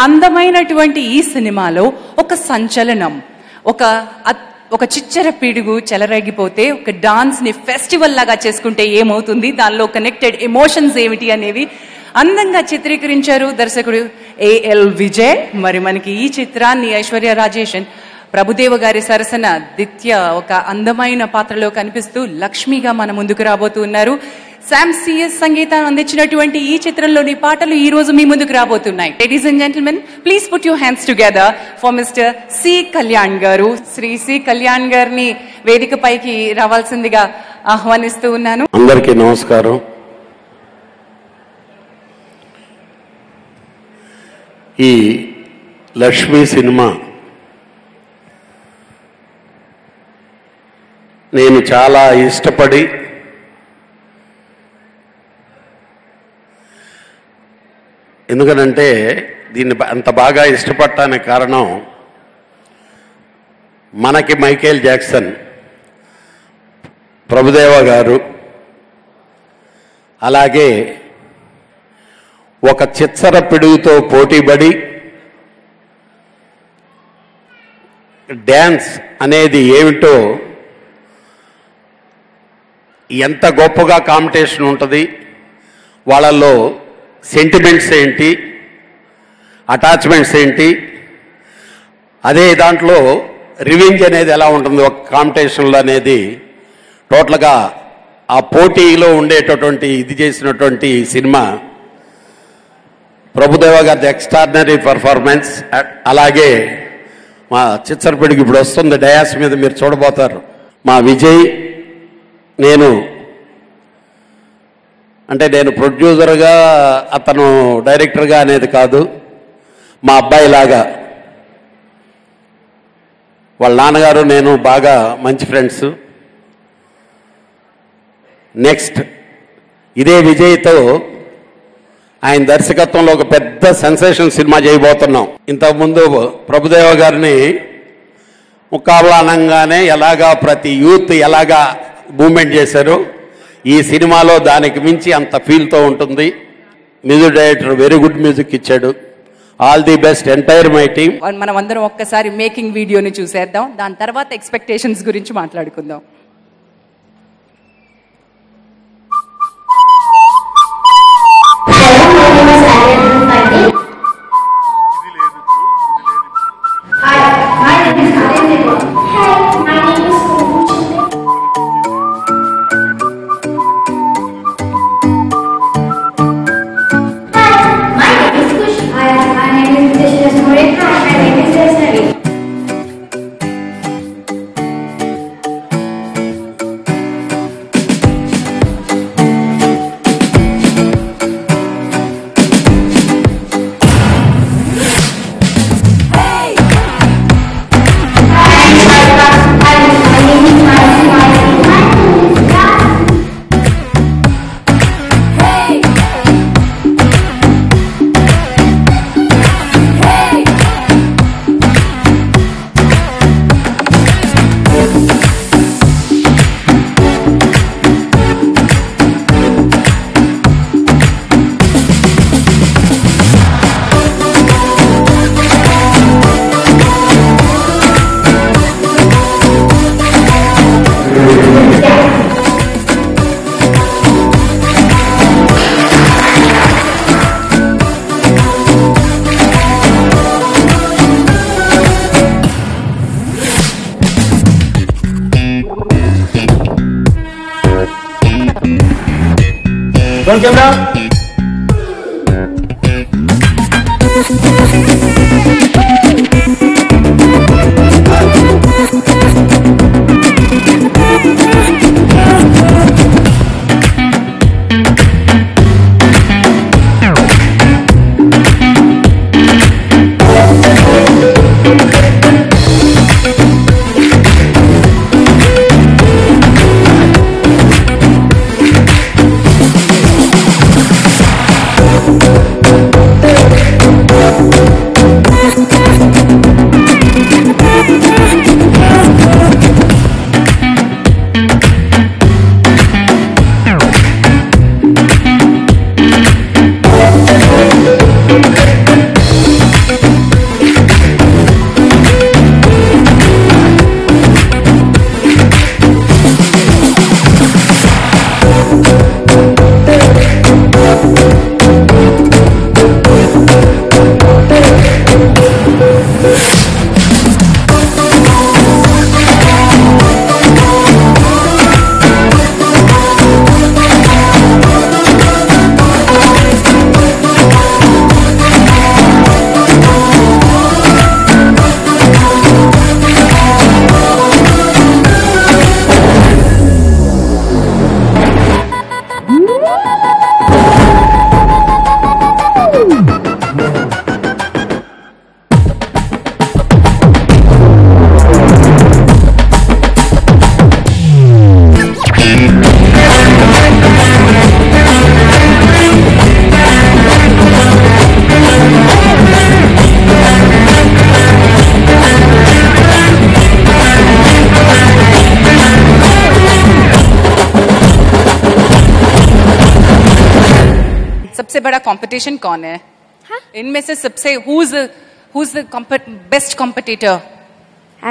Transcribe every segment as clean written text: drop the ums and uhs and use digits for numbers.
అందమైనటువంటి ఈ సినిమాలో ఒక సంచలనం, ఒక చిచ్చర పిడుగు చెలరేగిపోతే ఒక డాన్స్ ని ఫెస్టివల్ లాగా చేసుకుంటే ఏమవుతుంది, దానిలో కనెక్టెడ్ ఎమోషన్స్ ఏమిటి అనేవి అందంగా చిత్రీకరించారు దర్శకుడు ఏఎల్ విజయ్. మరి మనకి ఈ చిత్రాన్ని ఐశ్వర్య రాజేషన్ ప్రభుదేవ గారి సరసన దిత్య ఒక అందమైన పాత్రలో కనిపిస్తూ లక్ష్మిగా మన ముందుకు రాబోతున్నారు. శామ్ సిఎస్ సంగీతం అందించినటువంటి ఈ చిత్రంలోని పాటలు ఈ రోజు మీ ముందుకు రాబోతున్నాయి. Ladies and gentlemen, please put your hands together for mister C Kalyan గారు. శ్రీ సి కళ్యాణ్ గారిని వేదిక పైకి రావాల్సిందిగా ఆహ్వానిస్తూ ఉన్నాను. అందరికీ నమస్కారం. ఈ లక్ష్మి సినిమా నేను చాలా ఇష్టపడి ఎందుకనంటే దీన్ని అంత బాగా ఇష్టపడటానికి కారణం మనకి మైకేల్ జాక్సన్, ప్రభుదేవ గారు, అలాగే ఒక చిచ్చర పిడుగుతో పోటీపడి డ్యాన్స్ అనేది ఏమిటో ఎంత గొప్పగా కాంపిటీషన్ ఉంటుంది, వాళ్ళల్లో సెంటిమెంట్స్ ఏంటి, అటాచ్మెంట్స్ ఏంటి, అదే దాంట్లో రివెంజ్ అనేది ఎలా ఉంటుంది ఒక కాంపిటీషన్లో అనేది టోటల్గా ఆ పోటీలో ఉండేటటువంటి ఇది చేసినటువంటి సినిమా. ప్రభుదేవ గారి ఎక్స్ట్రాడినరీ పర్ఫార్మెన్స్. అలాగే మా చిచ్చరపిడికి ఇప్పుడు వస్తుంది డయాస్ మీద, మీరు చూడబోతారు. మా విజయ్, నేను ప్రొడ్యూసర్గా అతను డైరెక్టర్గా అనేది కాదు, మా అబ్బాయిలాగా. వాళ్ళ నాన్నగారు నేను బాగా మంచి ఫ్రెండ్స్. నెక్స్ట్ ఇదే విజయ్తో ఆయన దర్శకత్వంలో ఒక పెద్ద సెన్సేషన్ సినిమా చేయబోతున్నాం. ఇంతకుముందు ప్రభుదేవ గారిని ముకాబలా అనగానే ఎలాగా ప్రతి యూత్ ఎలాగా మూమెంట్ చేశారు, ఈ సినిమాలో దానికి మించి అంత ఫీల్తో ఉంటుంది. Music director very good music ఇచ్చాడు. All the best entire my team. మనం అందరం ఒక్కసారి మేకింగ్ వీడియోని చూసేద్దాం, దాని తర్వాత ఎక్స్పెక్టేషన్స్ గురించి మాట్లాడుకుందాం. Don't camera. बड़ा कंपटीशन कौन है? इनमें से सबसे who's the best competitor?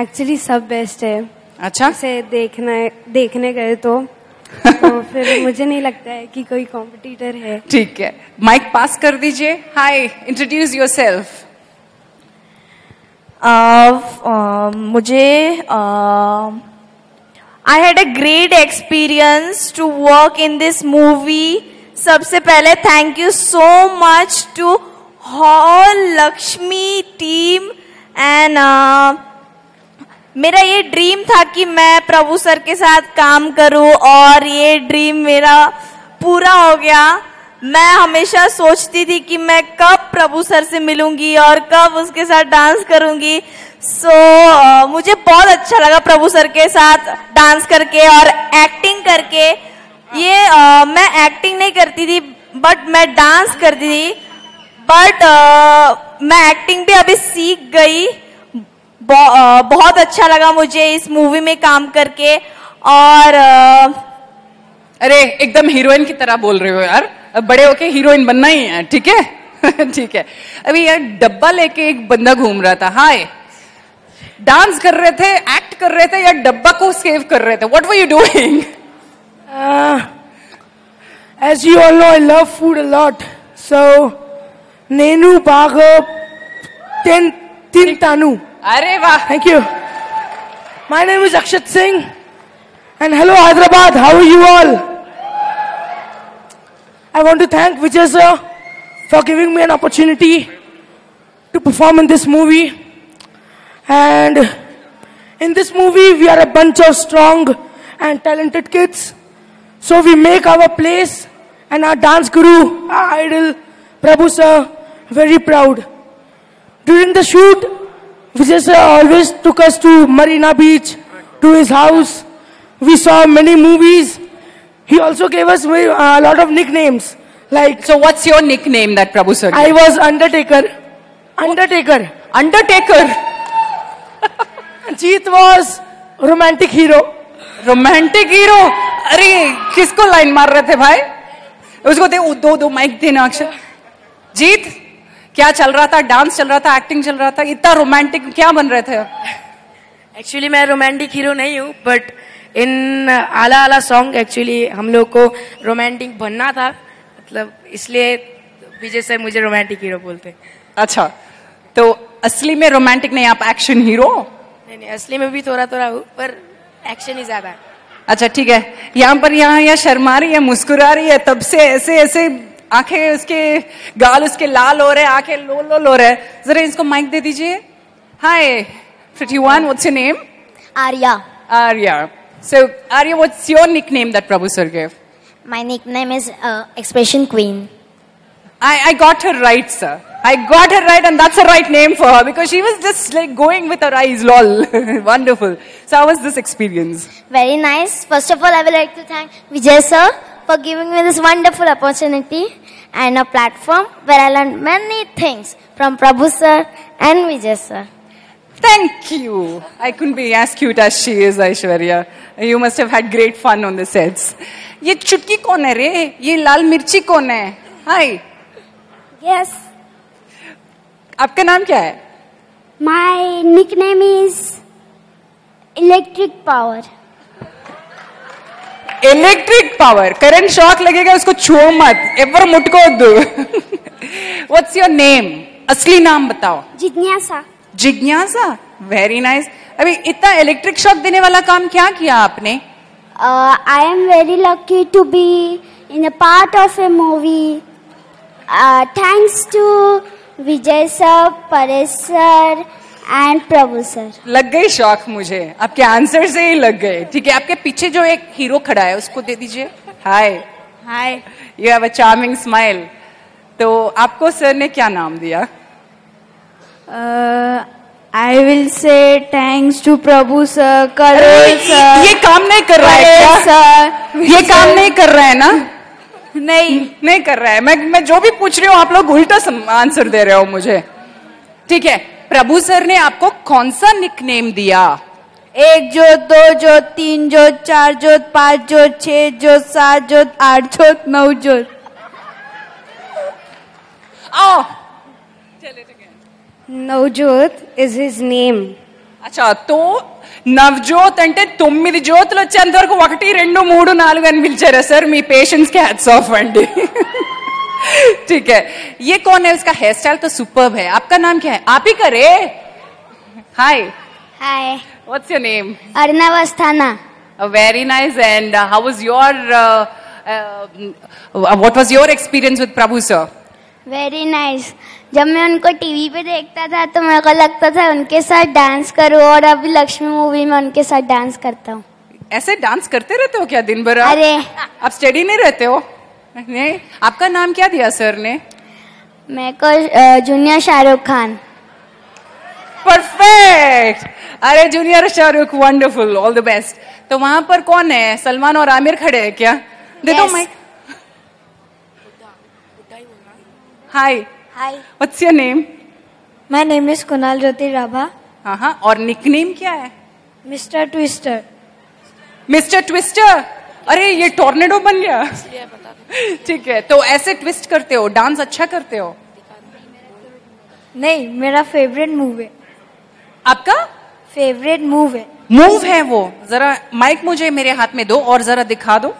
Actually सब बेस्ट है। अच्छा, इसे देखने गए तो फिर मुझे नहीं लगता है कि कोई कॉम्पिटिटर है। ठीक है, माइक पास कर दीजिए। हाय, इंट्रोड्यूस योरसेल्फ। मुझे I had a great experience to work in this movie. सबसे पहले thank you so much to whole Lakshmi team and मेरा ये ड्रीम था कि मैं प्रभु सर के साथ काम करूं और ये ड्रीम मेरा पूरा हो गया। मैं हमेशा सोचती थी कि मैं कब प्रभु सर से मिलूंगी और कब उसके साथ डांस करूंगी। मुझे बहुत अच्छा लगा प्रभु सर के साथ डांस करके और एक्टिंग करके। ये मैं एक्टिंग नहीं करती थी बट मैं डांस करती थी, बट मैं एक्टिंग भी अभी सीख गई। बहुत अच्छा लगा मुझे इस मूवी में काम करके। और अरे एकदम हीरोइन की तरह बोल रहे हो यार, अब बड़े होके हीरोइन बनना ही है, ठीक है? ठीक है। अभी यार डब्बा लेके एक बंदा घूम रहा था। हाय, डांस कर रहे थे, एक्ट कर रहे थे या डब्बा को सेव कर रहे थे? What were you doing? As you all know, I love food a lot. So, Nenu Baga Tin Tanu. अरे वाह, Thank you. My name is Akshat Singh. And hello Hyderabad, how are you all? I want to thank Vijay sir for giving me an opportunity to perform in this movie. And in this movie, we are a bunch of strong and talented kids. So we make our place and our dance guru, our idol, Prabhu sir, very proud. During the shoot, Vijay sir always took us to Marina Beach, to his house. We saw many movies. He also gave us a lot of nicknames. Like, so what's your nickname that Prabhu sir I gave? was Undertaker. Undertaker. Undertaker. Jeet was romantic hero. Romantic hero? अरे किसको line मार रहे थे भाई? उसको दो mic देना। अक्षर जीत, क्या चल रहा था? डांस चल रहा था, एक्टिंग चल रहा था, इतना रोमांटिक क्या बन रहे थे? एक्चुअली मैं रोमांटिक हीरो नहीं हूँ, बट इन आला आला सॉन्ग एक्चुअली हम लोग को रोमांटिक बनना था, मतलब इसलिए विजय सर मुझे रोमांटिक हीरो बोलते हैं। अच्छा, तो असली में रोमांटिक नहीं, आप एक्शन हीरो? नहीं, असली में भी थोड़ा थोड़ा हूँ, पर एक्शन ही ज्यादा है। अच्छा ठीक है, यहाँ शर्मा रही है, मुस्कुरा रही है, तब से ऐसे ऐसे आंखें उसके, गाल उसके लाल हो रहे हैं, आंखें लोल हो रहे हैं। जरा इसको माइक दे दीजिए। हाय pretty one, what's your name? Arya. Arya. So Arya, what's your nickname that Prabhu sir gave? My nickname is Expression Queen. I got her right, sir. I got her right, and that's the right name for her because she was just like going with her eyes, lol. Wonderful. So how was this experience? Very nice. First of all, I would like to thank Vijay sir for giving me this wonderful opportunity and a platform where I learned many things from Prabhu sir and Vijay sir. Thank you. I couldn't be as cute as she is, Aishwarya. You must have had great fun on the sets. ये चुटकी कौन है रे? ये लाल मिर्ची कौन है? Hi. Yes. आपका नाम क्या है? My nickname is Electric Power. Electric power. Current shock लगेगा, उसको छुओ मत. Ever मुटको दो. What's your name? असली नाम बताओ. Jignasa. जिज्ञासा. Very nice. अभी इतना इलेक्ट्रिक शॉक देने वाला काम क्या किया आपने? I am very lucky to be in a part of a movie. Thanks to Vijay sir, Paresh sir and Prabhu sir. लग गई शॉक मुझे, आपके आंसर से ही लग गए. ठीक है, आपके पीछे जो एक हीरो खड़ा है उसको दे दीजिए. हाय. हाय. You have a charming smile. तो आपको सर ने क्या नाम दिया? I will say thanks to Prabhu sir, Karol sir. ये काम नहीं कर रहा है क्या? ये काम नहीं कर रहा है ना? नहीं कर रहा है. मैं जो भी पूछ रही हूँ आप लोग उल्टा आंसर दे रहे हो मुझे. ठीक है, प्रभु सर ने आपको कौन सा निकनेम दिया? 1 जोत 2 जोत 3 जोत 4 जोत 5 जोत 6 जोत 7 जोत 8 जोत 9 जोत. आओ. Navjot is his name. అచ్చా తో నవజోత్ అంటే 9 జ్యోతులు వచ్చేంత వరకు 1 2 3 4 అని పిలిచారా సార్ మీ పేషెंस के हैट्स ऑफ अंडी ठीक है ये कौन है उसका हेयर स्टाइल तो सुपर्ब है आपका नाम क्या है आप ही करे हाय Hi. What's your name Arnav Asthana. Very nice and how was your what was your experience with Prabhu sir Very nice. जब मैं उनको टीवी पे देखता था तो मेरे को लगता था उनके साथ डांस करूं और अभी लक्ष्मी मूवी में उनके साथ डांस करता हूँ. ऐसे डांस करते रहते हो क्या दिन भर आप? अरे आप स्टडी नहीं रहते हो नहीं आपका नाम क्या दिया सर ने मेरे को जूनियर शाहरुख खान. परफेक्ट अरे junior Shahrukh wonderful all the best तो वहां पर कौन है सलमान और आमिर खड़े हैं क्या दे दो Yes. Mic hi Hi. What's your name My name is Kunal Jyoti Rabha. हाँ हाँ और निकनेम क्या है Mr. Twister. मिस्टर ट्विस्टर अरे ये टोर्नेडो बन गया ठीक है तो ऐसे ट्विस्ट करते हो डांस अच्छा करते हो नहीं मेरा फेवरेट मूव है. आपका फेवरेट मूव है. मूव है वो जरा माइक मुझे मेरे हाथ में दो और जरा दिखा दो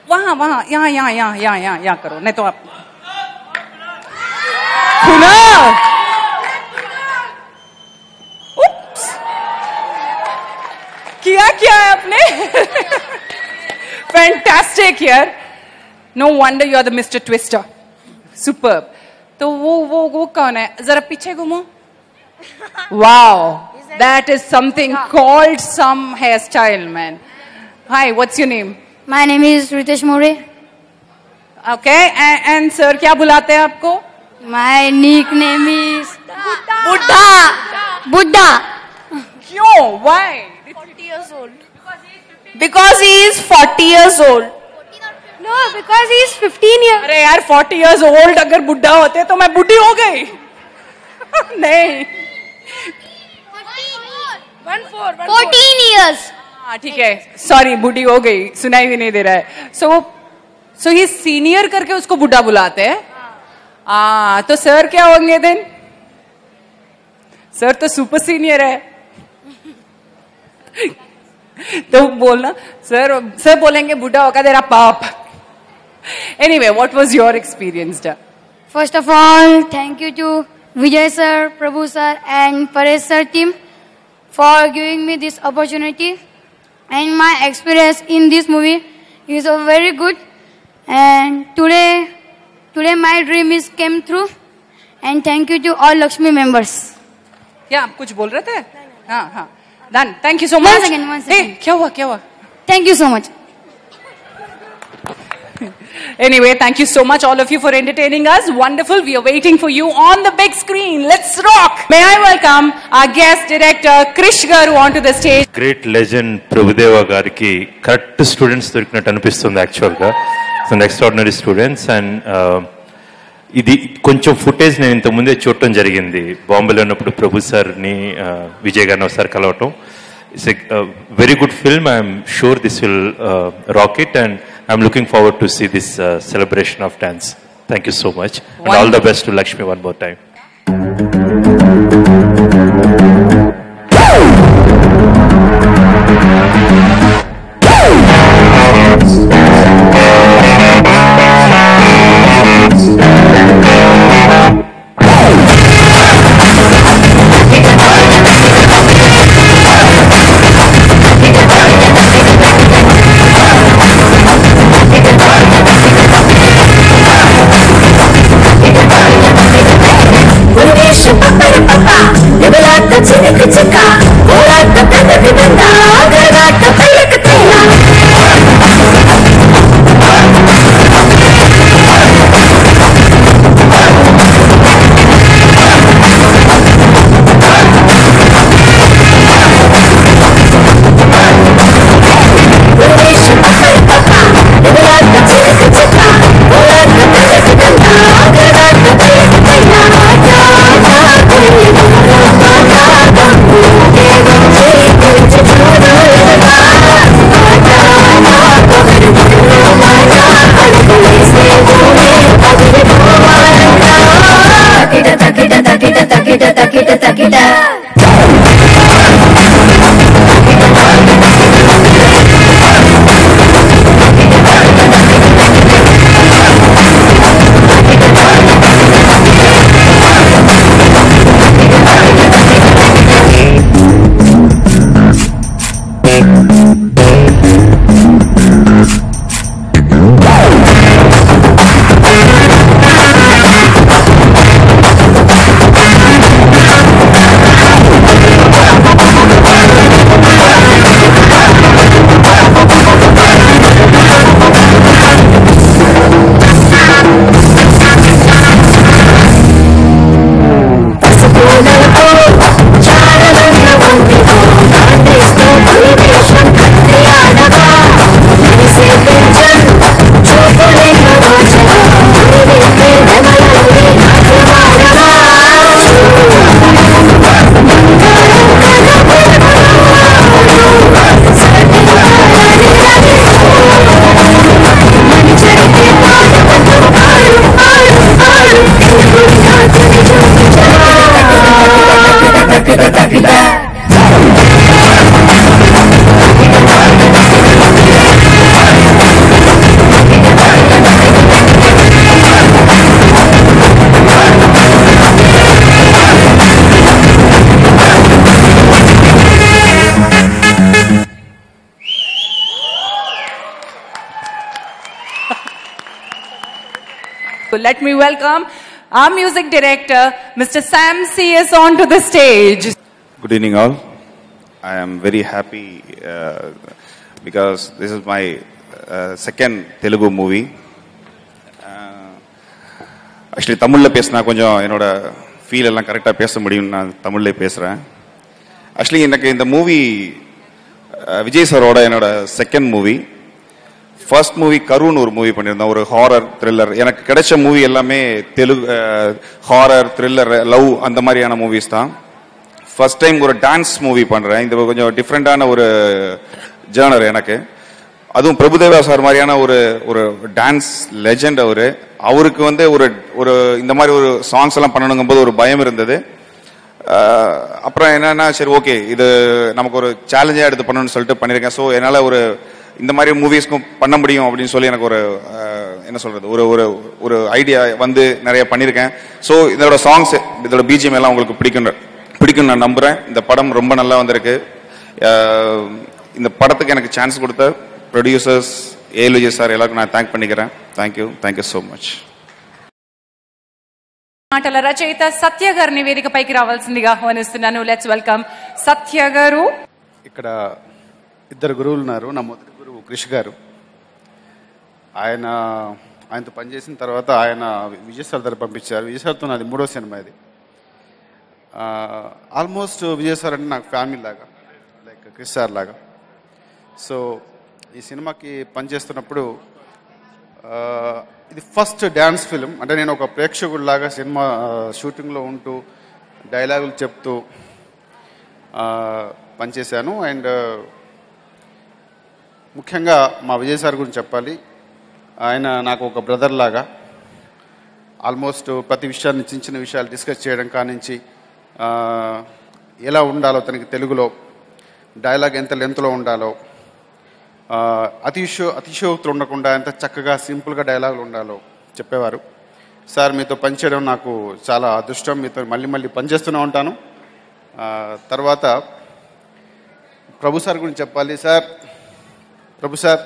वहां वहां यहाँ यहाँ यहाँ यहाँ यहाँ यहाँ करो नहीं तो आप सुना उप्स किया क्या है आपने फैंटास्टिक यार no wonder you are the mister twister superb तो वो कौन है जरा पीछे घूमो wow that is something called some hair style man hi what's your name My name is Ritesh More. Okay and sir क्या बुलाते हैं आपको My nickname is Buddha. Buddha. क्यों why 40 years old. Because he is 40 years old. No, because he is 15 years. अरे यार 40 years old अगर बुढ़ा होते तो मैं बुढ़ी हो गई नहीं 14 years. हाँ ठीक है सॉरी बुढ़ी हो गई सुनाई भी नहीं दे रहा है सो ही सीनियर करके उसको बुढ़ा बुलाते हैं तो सर क्या होंगे दिन सर तो सुपर सीनियर है तो बोलना सर बोलेंगे बुढ़ा होगा तेरा पाप anyway what was your experience First of all, thank you to Vijay sir, Prabhu sir and Paresh sir team for giving me this opportunity. And my experience in this movie is very good. And today my dream is came true. And thank you to all Lakshmi members. क्या आप कुछ बोल रहे थे हाँ हाँ done thank you so much One second. क्या हुआ Thank you so much. Anyway, thank you so much all of you for entertaining us. Wonderful. We are waiting for you on the big screen. Let's rock. May I welcome our guest director Krish Garu onto the stage. Great legend Prabhudeva గారికి correct students దొరికినట్టు అనిపిస్తుంది యాక్చువల్గా so extraordinary students and ఇది కొంచెం footage నేను ఇంతకుముందే చూడటం జరిగింది బాంబేలో ఉన్నప్పుడు ప్రభు సార్ని విజయ్ గారిని ఒకసారి కలవటం it's a very good film I'm sure this will rocket and I'm looking forward to see this celebration of dance thank you so much and all the best to Lakshmi one more time Hey, Let me welcome our music director, Mr. Sam C.S. onto the stage. Good evening all. I am very happy because this is my second Telugu movie. Actually தமிழ்ல பேசினா கொஞ்சம் என்னோட feel எல்லாம் கரெக்டாக பேச முடியும். நான் தமிழ்ல பேசுகிறேன். ஆக்சுவலி எனக்கு இந்த மூவி விஜய் சாரோட என்னோட செகண்ட் மூவி. ஃபர்ஸ்ட் மூவி கருன்னு ஒரு மூவி பண்ணியிருந்தோம், ஒரு ஹாரர் த்ரில்லர். எனக்கு கிடைச்ச மூவி எல்லாமே தெலுங்கு ஹாரர் த்ரில்லர் லவ் அந்த மாதிரியான மூவிஸ் தான். ஃபர்ஸ்ட் டைம் ஒரு டான்ஸ் மூவி பண்ணுறேன். இது கொஞ்சம் டிஃப்ரெண்டான ஒரு ஜேர்னர் எனக்கு. அதுவும் பிரபுதேவா சார் மாதிரியான ஒரு ஒரு டான்ஸ் லெஜெண்ட். அவருக்கு வந்து ஒரு ஒரு இந்த மாதிரி ஒரு சாங்ஸ் எல்லாம் பண்ணணுங்கும் போது ஒரு பயம் இருந்தது. அப்புறம் என்னன்னா சரி ஓகே இது நமக்கு ஒரு சேலஞ்சாக எடுத்து பண்ணணும்னு சொல்லிட்டு பண்ணியிருக்கேன். ஸோ என்னால் ஒரு இந்த மாதிரி மூவிஸ்க்கும் பண்ண முடியும் அப்படின்னு சொல்லி எனக்கு ஒரு என்ன சொல்றது ஒரு ஒரு ஒரு ஐடியா வந்து நிறைய பண்ணியிருக்கேன். ஸோ இதோட சாங்ஸ் இதோட பிஜிஎம் எல்லாம் உங்களுக்கு பிடிக்கும் நான் நம்புறேன். இந்த படம் ரொம்ப நல்லா வந்திருக்கு. இந்த படத்துக்கு எனக்கு சான்ஸ் கொடுத்த ப்ரொடியூசர்ஸ் ஏஎல் விஜய் சார் எல்லாருக்கும் நான் தேங்க் பண்ணிக்கிறேன். Thank you so much. మాటల రచయిత సత్య గారిని వేదికపైకి రావాల్సిందిగా ఆహ్వానిస్తున్నాను. లెట్స్ వెల్కమ్ సత్య గారు. ఇక్కడ ఇద్దరు గురువులు ఉన్నారు. నా మొదటి గురువు కృషి గారు. ఆయనతో పనిచేసిన తర్వాత ఆయన విజయ్ సార్ దగ్గర పంపించారు. విజయ్ సార్తో నాది 3వ సినిమా ఇది. ఆల్మోస్ట్ విజయ్ సార్ అంటే నాకు ఫ్యామిలీ లాగా, లైక్ కృషి సార్ లాగా. సో ఈ సినిమాకి పనిచేస్తున్నప్పుడు ఇది ఫస్ట్ డ్యాన్స్ ఫిలిం. అంటే నేను ఒక ప్రేక్షకుడిలాగా సినిమా షూటింగ్లో ఉంటూ డైలాగులు చెప్తూ పనిచేశాను. అండ్ ముఖ్యంగా మా విజయ్ సార్ గురించి చెప్పాలి. ఆయన నాకు ఒక బ్రదర్ లాగా. ఆల్మోస్ట్ ప్రతి విషయాన్ని చిన్న చిన్న విషయాలు డిస్కస్ చేయడం కానించి ఎలా ఉండాలో తనకి తెలుగులో డైలాగ్ ఎంత లెంత్లో ఉండాలో, అతిశయోక్తులు ఉండకుండా ఎంత చక్కగా సింపుల్గా డైలాగులు ఉండాలో చెప్పేవారు. సార్ మీతో పనిచేయడం నాకు చాలా అదృష్టం. మీతో మళ్ళీ మళ్ళీ పనిచేస్తూనే ఉంటాను. తర్వాత ప్రభు సార్ గురించి చెప్పాలి. సార్ ప్రభు సార్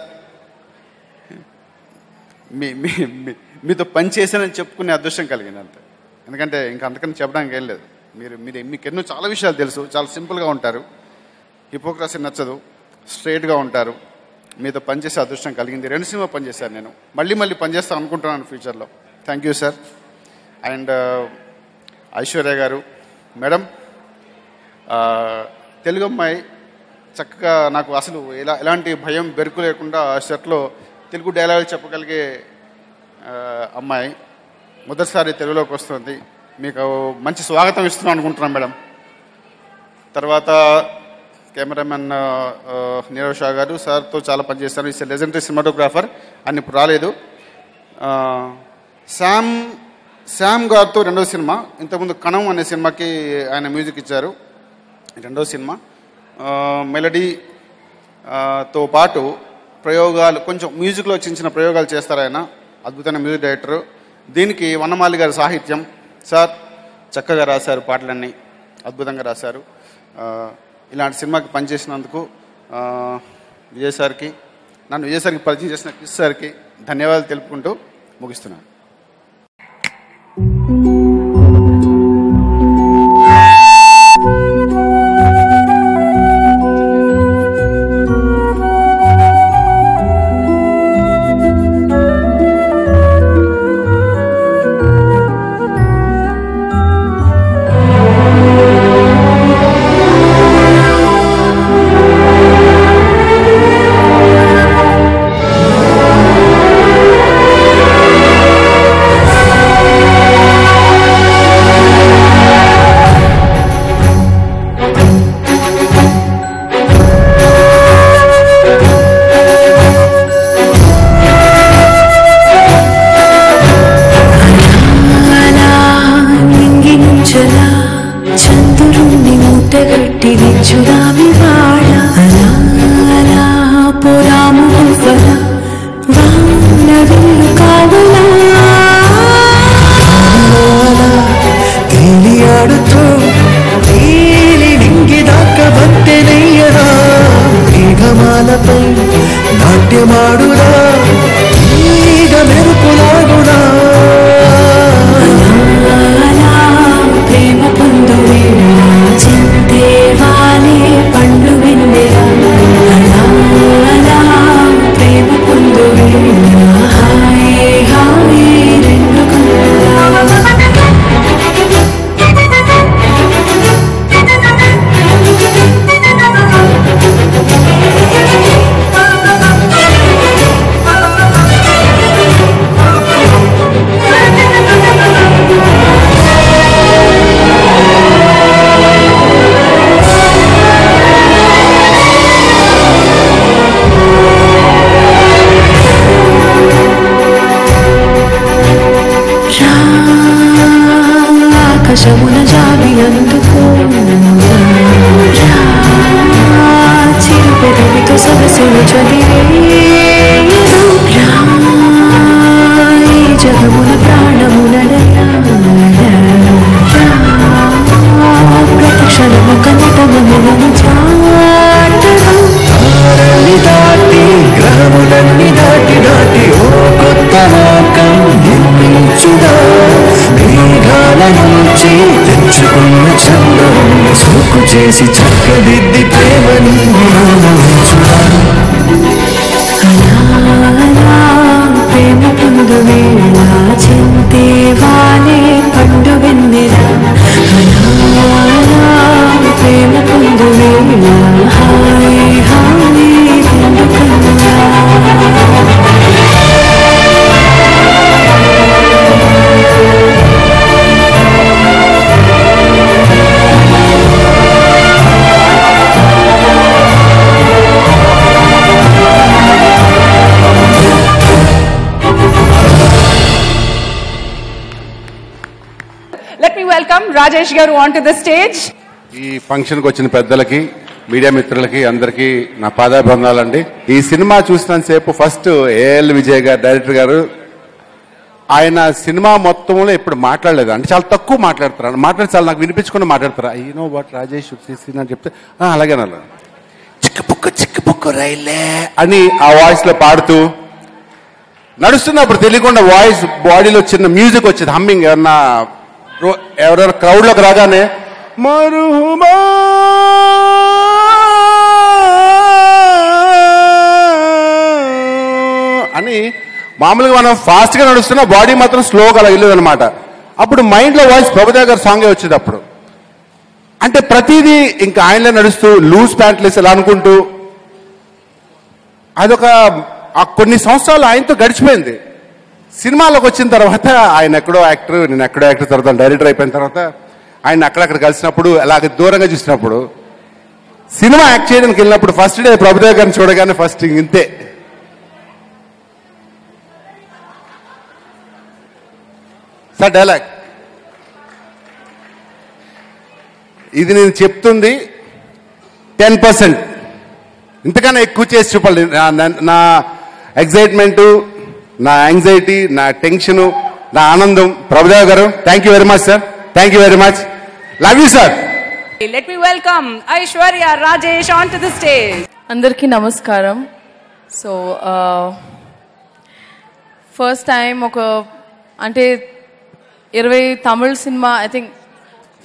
మీతో పనిచేసానని చెప్పుకునే అదృష్టం కలిగింది అంతే. ఎందుకంటే ఇంకా అంతకని చెప్పడానికి ఏం లేదు. మీకు ఎన్నో చాలా విషయాలు తెలుసు. చాలా సింపుల్గా ఉంటారు, హిపోక్రసీ నచ్చదు, స్ట్రైట్గా ఉంటారు. మీతో పనిచేసే అదృష్టం కలిగింది. 2 సినిమా పనిచేశాను నేను. మళ్ళీ పనిచేస్తాను అనుకుంటున్నాను ఫ్యూచర్లో. Thank you sir. And Aishwarya గారు మేడం, తెలుగు అమ్మాయి చక్కగా నాకు అసలు ఎలాంటి భయం బెరుకు లేకుండా సెట్లో తెలుగు డైలాగులు చెప్పగలిగే అమ్మాయి మొదటిసారి తెలుగులోకి వస్తుంది. మీకు మంచి స్వాగతం ఇస్తున్నాను అనుకుంటున్నాను మేడం. తర్వాత కెమెరామెన్ నీరవ్ షా గారు, సార్తో చాలా పనిచేస్తాను. Is legendary cinematographer. ఆయన ఇప్పుడు రాలేదు. శామ్ గారితో 2వ సినిమా. ఇంతకుముందు కణం అనే సినిమాకి ఆయన మ్యూజిక్ ఇచ్చారు. 2వ సినిమా మెలడీతో పాటు ప్రయోగాలు, కొంచెం మ్యూజిక్లో చిన్న ప్రయోగాలు చేస్తారు ఆయన. అద్భుతమైన మ్యూజిక్ డైరెక్టర్. దీనికి వనమాలి గారి సాహిత్యం. సార్ చక్కగా రాశారు, పాటలన్నీ అద్భుతంగా రాశారు. ఇలాంటి సినిమాకి పనిచేసినందుకు విజయ్ సార్కి, నన్ను విజయ్ సార్కి పరిచయం చేసిన కృషి సార్కి ధన్యవాదాలు తెలుపుకుంటూ ముగిస్తున్నాను. నాట్యమాడురా ఈగ మెరుపులాగునా జగమున జాబి అందుకో చిరు పెదవితో సొగసులు చదివే జగమున ప్రాణమునడయా ప్రతి క్షణము కనితములను చాటని దాటి గ్రహములన్నీ దాటి దాటి ఓ కొత్త లోకం నిర్మించుదా మేఘాల నుంచి తెచ్చుకున్న చందనం సోకు చేసి చక్కదిద్ది ప్రేమని చూడా ప్రేమ పొందు వేళ చింతే వాలే పండు వెన్నెల ప్రేమ పొందు వేళ హాయ్ హాయ్ పొందుకున్నా Let me welcome Rajesh Garu onto the stage. ఈ ఫంక్షన్కి వచ్చిన పెద్దలకి మీడియా మిత్రులకి అందరికీ నా పాదాభివందనాలండి. ఈ సినిమా చూసినంతసేపు ఫస్ట్ ఏఎల్ విజయ్ గారు డైరెక్టర్ గారు ఆయన సినిమా మొత్తంలో ఇప్పుడు మాట్లాడలేదు అంటే చాలా తక్కువ మాట్లాడతారు. మాట్లాడి చాలా నాకు వినిపించకుండా మాట్లాడతారు. నో వాట్ రాజేష్ అని చెప్తే అలాగే అన్నారు. చిక్కుపుక్కు రైలే అని ఆ వాయిస్ లో పాడుతూ నడుస్తున్నప్పుడు తెలియకుండా వాయిస్ బాడీలో చిన్న మ్యూజిక్ వచ్చేది, హమ్మింగ్. ఎవరైనా క్రౌడ్ లోకి రాగానే మరుమా అని మామూలుగా మనం ఫాస్ట్ గా నడుస్తున్నా బాడీ మాత్రం స్లోగా అలా వెళ్ళదు అనమాట. అప్పుడు మైండ్ లో వాయిస్ ప్రభుదేవ గారి సాంగే వచ్చేది. అప్పుడు అంటే ప్రతిదీ ఇంకా ఆయనలో నడుస్తూ లూజ్ ప్యాంట్లు వేసి ఎలా అనుకుంటూ అదొక కొన్ని సంవత్సరాలు ఆయనతో గడిచిపోయింది. సినిమాలోకి వచ్చిన తర్వాత ఆయన ఎక్కడో యాక్టర్, నేను ఎక్కడో యాక్టర్, తర్వాత డైరెక్టర్ అయిపోయిన తర్వాత ఆయన అక్కడక్కడ కలిసినప్పుడు అలాగ దూరంగా చూసినప్పుడు సినిమా యాక్ట్ చేయడానికి వెళ్ళినప్పుడు ఫస్ట్ డే ప్రభుదేవ్ గారిని చూడగానే ఫస్ట్ ఇంతే సార్ డైలాగ్. ఇది నేను చెప్తుంది 10%, ఇంతకన్నా ఎక్కువ చేసి చూపాలి. నా ఎగ్జైట్మెంట్, నా యాంగ్జైటీ, నా టెన్షన్, నా ఆనందం. ప్రభుదేవ్ గారు thank you very much sir. Thank you very much. Love you sir. Let me welcome Aishwarya Rajesh onto the stage. అందరికీ నమస్కారం. సో ఫస్ట్ టైం ఒక అంటే 20 Tamil cinema, I think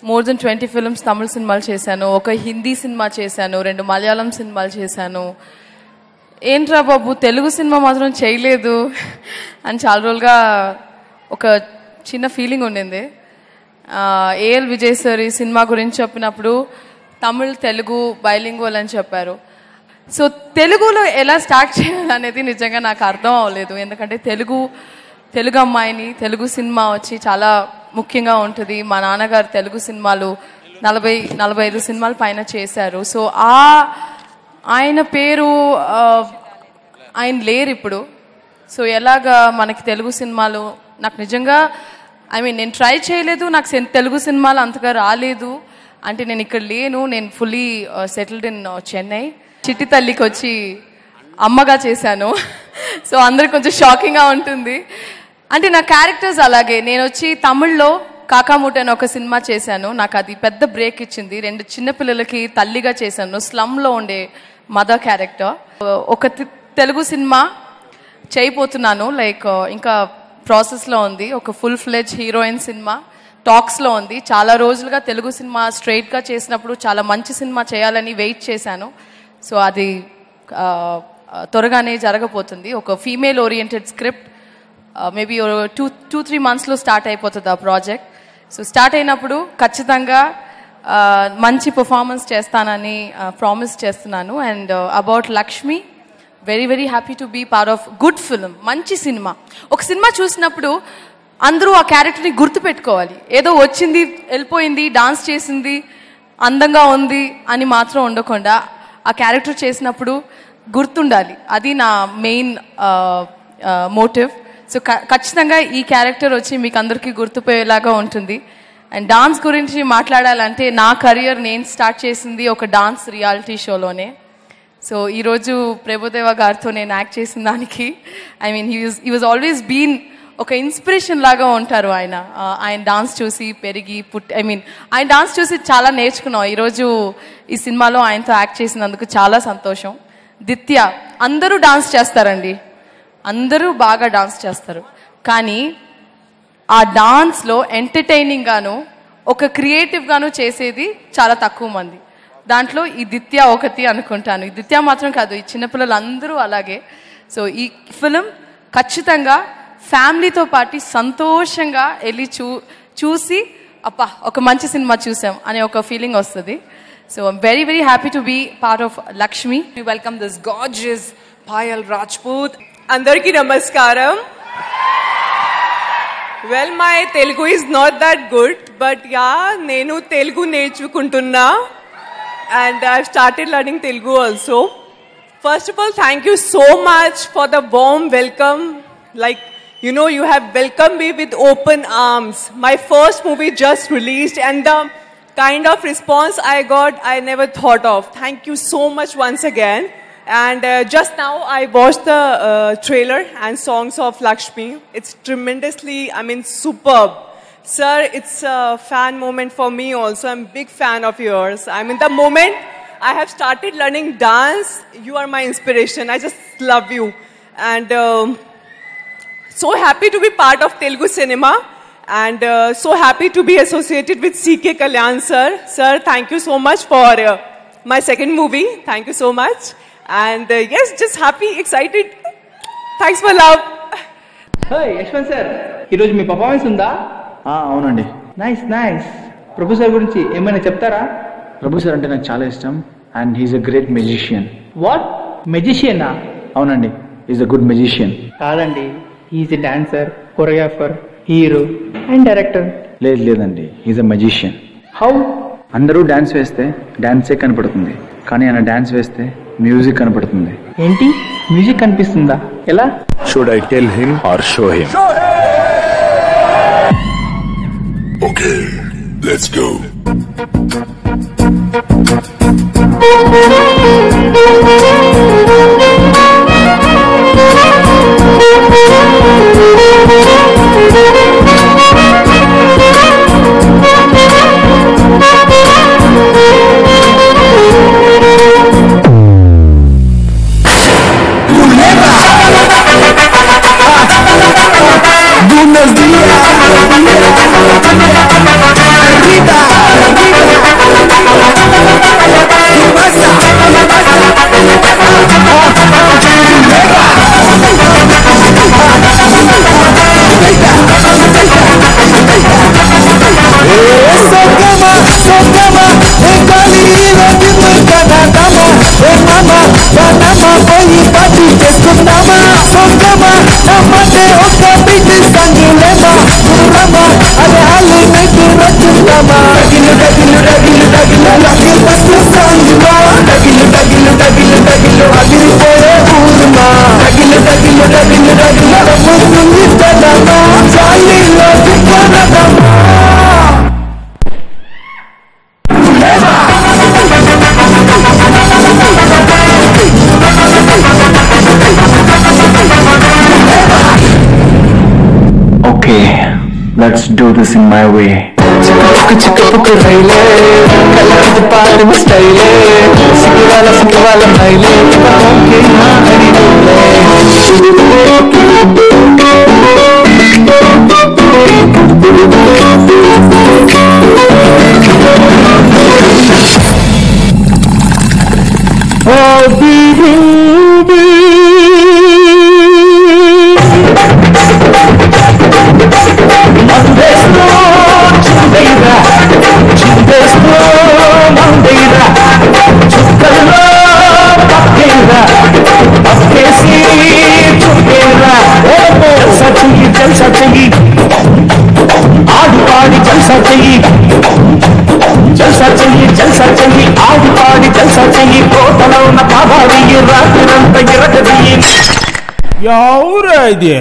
more than 20 films Tamil సినిమాలు చేశాను, ఒక హిందీ సినిమా చేశాను, 2 మలయాళం సినిమాలు చేశాను. ఏంట్రా బాబు తెలుగు సినిమా మాత్రం చేయలేదు అని చాలా రోజులుగా ఒక చిన్న ఫీలింగ్ ఉండింది. ఏఎల్ విజయ్ సార్ ఈ సినిమా గురించి చెప్పినప్పుడు తమిళ్ తెలుగు బైలింగ్వల్ అని చెప్పారు. సో తెలుగులో ఎలా స్టార్ట్ చేయాలనేది నిజంగా నాకు అర్థం అవ్వలేదు. ఎందుకంటే తెలుగు అమ్మాయిని తెలుగు సినిమా వచ్చి చాలా ముఖ్యంగా ఉంటుంది. మా నాన్నగారు తెలుగు సినిమాలు 40-45 సినిమాల పైన చేశారు. సో ఆయన పేరు ఆయన లేరు ఇప్పుడు. సో ఎలాగా మనకి తెలుగు సినిమాలు నాకు నిజంగా నేను ట్రై చేయలేదు, నాకు తెలుగు సినిమాలు అంతగా రాలేదు. అంటే నేను ఇక్కడ లేను, నేను ఫుల్లీ సెటిల్డ్ ఇన్ చెన్నై. చిట్టి తల్లికి వచ్చి అమ్మగా చేశాను. సో అందరికి కొంచెం షాకింగ్గా ఉంటుంది. అంటే నా క్యారెక్టర్స్ అలాగే. నేను వచ్చి తమిళ్లో కాకామూట అని ఒక సినిమా చేశాను, నాకు అది పెద్ద బ్రేక్ ఇచ్చింది. 2 చిన్నపిల్లలకి తల్లిగా చేశాను, స్లమ్లో ఉండే మదర్ క్యారెక్టర్. ఒక తెలుగు సినిమా చేయబోతున్నాను, లైక్ ఇంకా ప్రాసెస్లో ఉంది. ఒక ఫుల్ ఫ్లెడ్జ్ హీరోయిన్ సినిమా టాక్స్లో ఉంది. చాలా రోజులుగా తెలుగు సినిమా స్ట్రైట్గా చేసినప్పుడు చాలా మంచి సినిమా చేయాలని వెయిట్ చేశాను. సో అది త్వరగానే జరగబోతుంది. ఒక ఫీమేల్ ఓరియంటెడ్ స్క్రిప్ట్, మేబీ 2-3 మంత్స్లో స్టార్ట్ అయిపోతుంది ఆ ప్రాజెక్ట్. సో స్టార్ట్ అయినప్పుడు ఖచ్చితంగా మంచి పర్ఫార్మెన్స్ చేస్తానని ప్రామిస్ చేస్తున్నాను. And about Lakshmi, very very happy to be part of good film. మంచి సినిమా. ఒక సినిమా చూసినప్పుడు అందరూ ఆ క్యారెక్టర్ని గుర్తుపెట్టుకోవాలి. ఏదో వచ్చింది వెళ్ళిపోయింది, డాన్స్ చేసింది, అందంగా ఉంది అని మాత్రం ఉండకుండా ఆ క్యారెక్టర్ చేసినప్పుడు గుర్తుండాలి. అది నా మెయిన్ మోటివ్. సో ఖచ్చితంగా ఈ క్యారెక్టర్ వచ్చి మీకు అందరికీ గుర్తుపోయేలాగా ఉంటుంది. అండ్ డాన్స్ గురించి మాట్లాడాలంటే నా కెరియర్ నేను స్టార్ట్ చేసింది ఒక డాన్స్ రియాలిటీ షోలోనే. సో ఈరోజు ప్రభుదేవ గారితో నేను యాక్ట్ చేసిన దానికి I mean he was always been ఒక ఇన్స్పిరేషన్ లాగా ఉంటారు ఆయన. ఆయన డాన్స్ చూసి పెరిగి ఆయన డాన్స్ చూసి చాలా నేర్చుకున్నాం. ఈరోజు ఈ సినిమాలో ఆయనతో యాక్ట్ చేసినందుకు చాలా సంతోషం. దిత్య, అందరూ డాన్స్ చేస్తారండి, అందరూ బాగా డాన్స్ చేస్తారు, కానీ ఆ డాన్స్లో ఎంటర్టైనింగ్ గాను ఒక క్రియేటివ్ గాను చేసేది చాలా తక్కువ మంది. దాంట్లో ఈ దిత్య ఒకటి అనుకుంటాను. ఈ దిత్య మాత్రం కాదు, ఈ చిన్నపిల్లలు అందరూ అలాగే. సో ఈ ఫిలిం ఖచ్చితంగా ఫ్యామిలీతో పాటు సంతోషంగా వెళ్ళి చూసి అప్పా ఒక మంచి సినిమా చూసాం అనే ఒక ఫీలింగ్ వస్తుంది. So I'm very very happy to be part of Lakshmi. We welcome this gorgeous Payal Rajput. Andarki namaskaram. Well, my Telugu is not that good, but yeah, nenu Telugu నేర్చుకుంటున్నా and I've started learning Telugu also. First of all, thank you so much for the warm welcome. Like, you know, you have welcomed me with open arms. My first movie just released and the kind of response I got, I never thought of. Thank you so much once again. And just now I watched the trailer and songs of Lakshmi. It's tremendously, superb. Sir, it's a fan moment for me also. I'm a big fan of yours. The moment I have started learning dance, you are my inspiration. I just love you. And so happy to be part of Telugu cinema. And so happy to be associated with C.K. Kalyan, sir. Sir, thank you so much for my second movie. Thank you so much. And yes, just happy, excited. Thanks for love. Hey, Yashwant sir, ఈరోజు మీ performance ఉందా? అవునండి. Nice. ప్రభు sir గురించి ఏమైనా చెప్తారా? ప్రభు sir అంటే నాకు చాలా ఇష్టం and he's a great magician. What? మెజిషియనా? అవునండి, హీఈస్ ఎ గుడ్ మెజిషియన్. కాదండి, he's a dancer, choreographer, hero and director. లేదండి, హీఈస్ ఎ మెజిషియన్. హౌ? అందరూ డాన్స్ వేస్తే డాన్సే కనపడుతుంది, కానీ ఆయన డాన్స్ వేస్తే మ్యూజిక్ కనపడుతుంది. ఏంటి, మ్యూజిక్ కనిపిస్తుందా? ఎలా? Should I tell him or show him? Okay, let's go. Buenos días, Let's do this in my way. చిక్కుపుకు రైలే కలకి పాడు స్టైలే సిగ్గువాల మైలే ఓకే నా ఎవరు ఇది?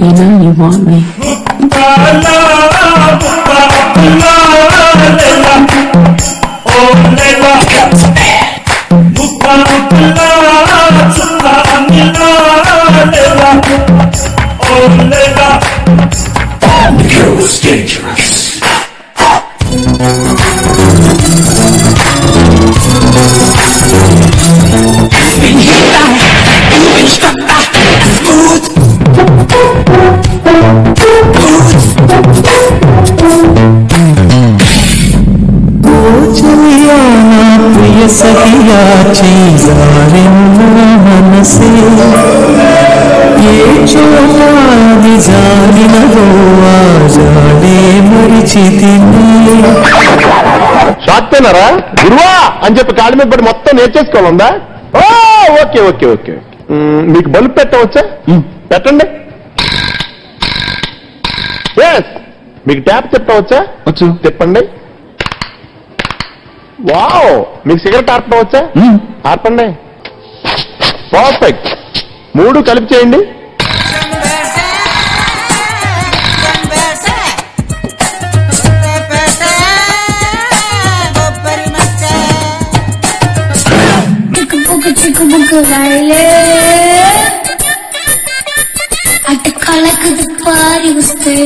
You know you want me. The girl was dangerous. प्रिय सखिया मन से ये चोरी जानिन जाने मरिचिति షార్ట్ పెయినరా గురువా అని చెప్పి కాళ్ళ మీద పడి మొత్తం నేర్చేసుకోవాలందా? Okay okay okay. మీకు బల్బ్ పెట్టవచ్చా? పెట్టండి. ఎస్. మీకు ట్యాప్ తిప్పవచ్చా? వచ్చు. తిప్పండి. వావ్. మీకు సిగరెట్ ఆర్పవచ్చా? ఆర్పండి. పర్ఫెక్ట్. 3 కలిపి చేయండి. అటకాలకు పారి వస్తే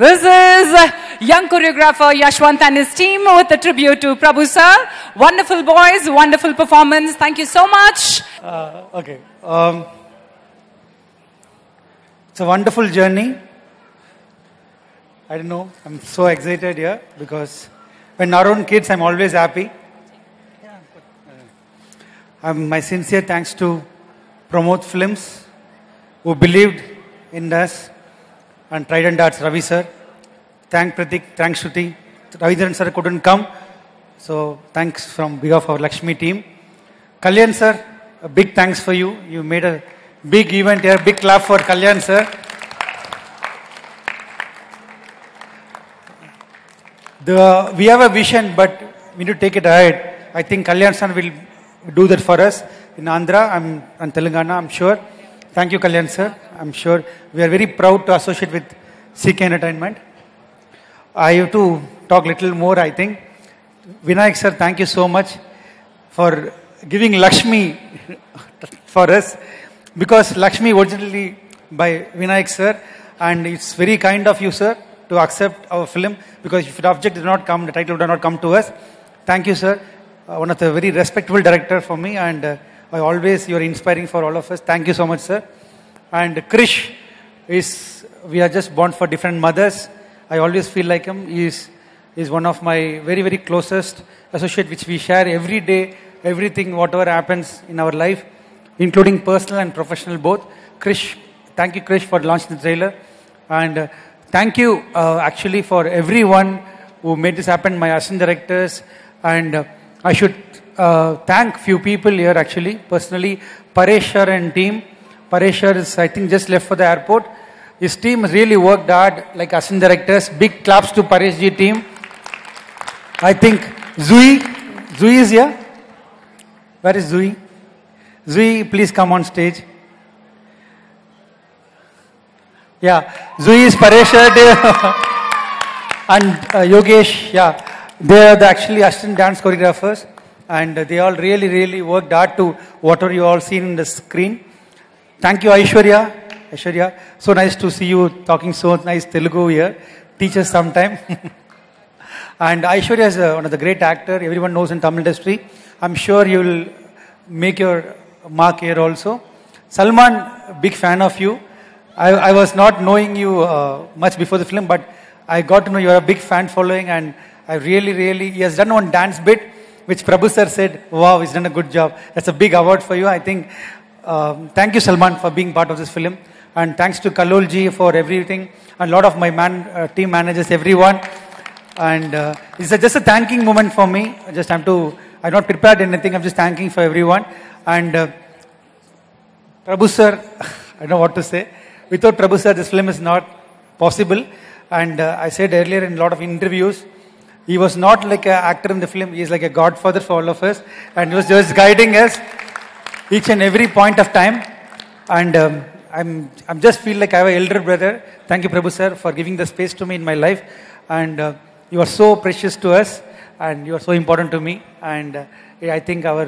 This is young choreographer Yashwant and his team with a tribute to Prabhu sir. Wonderful boys, wonderful performance. Thank you so much. Okay. It's a wonderful journey. I don't know. I'm so excited here because when around kids, I'm always happy. My sincere thanks to Promote Films who believed in us. And Trident Arts, Ravi sir. Thank Pratik, thanks Shruti. Ravindran sir couldn't come. So thanks from behalf of our Lakshmi team. Kalyan sir, a big thanks for you. You made a big event here. Big clap for Kalyan sir. We have a vision, but we need to take it ahead. I think Kalyan sir will do that for us in Andhra and Telangana, I'm sure. Thank you, Kalyan sir. I'm sure we are very proud to associate with CK Entertainment. I have to talk a little more, I think. Vinayak sir, thank you so much for giving Lakshmi for us. Because Lakshmi originally by Vinayak sir, and it's very kind of you, sir, to accept our film. Because if the object did not come, the title would not come to us. Thank you, sir. One of the very respectable director for me, and you're inspiring for all of us. Thank you so much, sir. And Krish we are just born for different mothers. I always feel like him. He is one of my very, very closest associate, which we share every day, everything, whatever happens in our life, including personal and professional both. Krish, thank you, Krish, for launching the trailer. And thank you, actually, for everyone who made this happen, my assistant directors. And I should thank few people here, actually, personally, Paresh sir and team. Paresh sir is, I think, just left for the airport. His team has really worked hard, like assistant directors. Big claps to Paresh ji team. I think Zui is here. Where is Zui? Zui, please come on stage. Yeah, Zui is Paresh sir and Yogesh. Yeah, they are actually assistant dance choreographers, and they all really, really worked hard to whatever you all seen in the screen. Thank you, Aishwarya. So nice to see you talking so nice Telugu here. Teach us sometime. And Aishwarya is one of the great actor everyone knows in Tamil industry. I'm sure you will make your mark here also. Salman, big fan of you. I was not knowing you much before the film, but I got to know you are a big fan following, and I really, he has done one dance bit, which Prabhu sir said, wow, he's done a good job. That's a big award for you. I think, thank you Salman for being part of this film, and thanks to Kalol ji for everything, and a lot of my team managers, everyone. And it's just a thanking moment for me. I'm not prepared anything, I'm just thanking for everyone. And Prabhu sir, I don't know what to say. Without Prabhu sir, this film is not possible. And I said earlier in a lot of interviews, he was not like an actor in the film, he is like a godfather for all of us. And he was just guiding us each and every point of time. And I'm just feel like I have an elder brother. Thank you, Prabhu sir, for giving the space to me in my life. And you are so precious to us, and you are so important to me. And I think our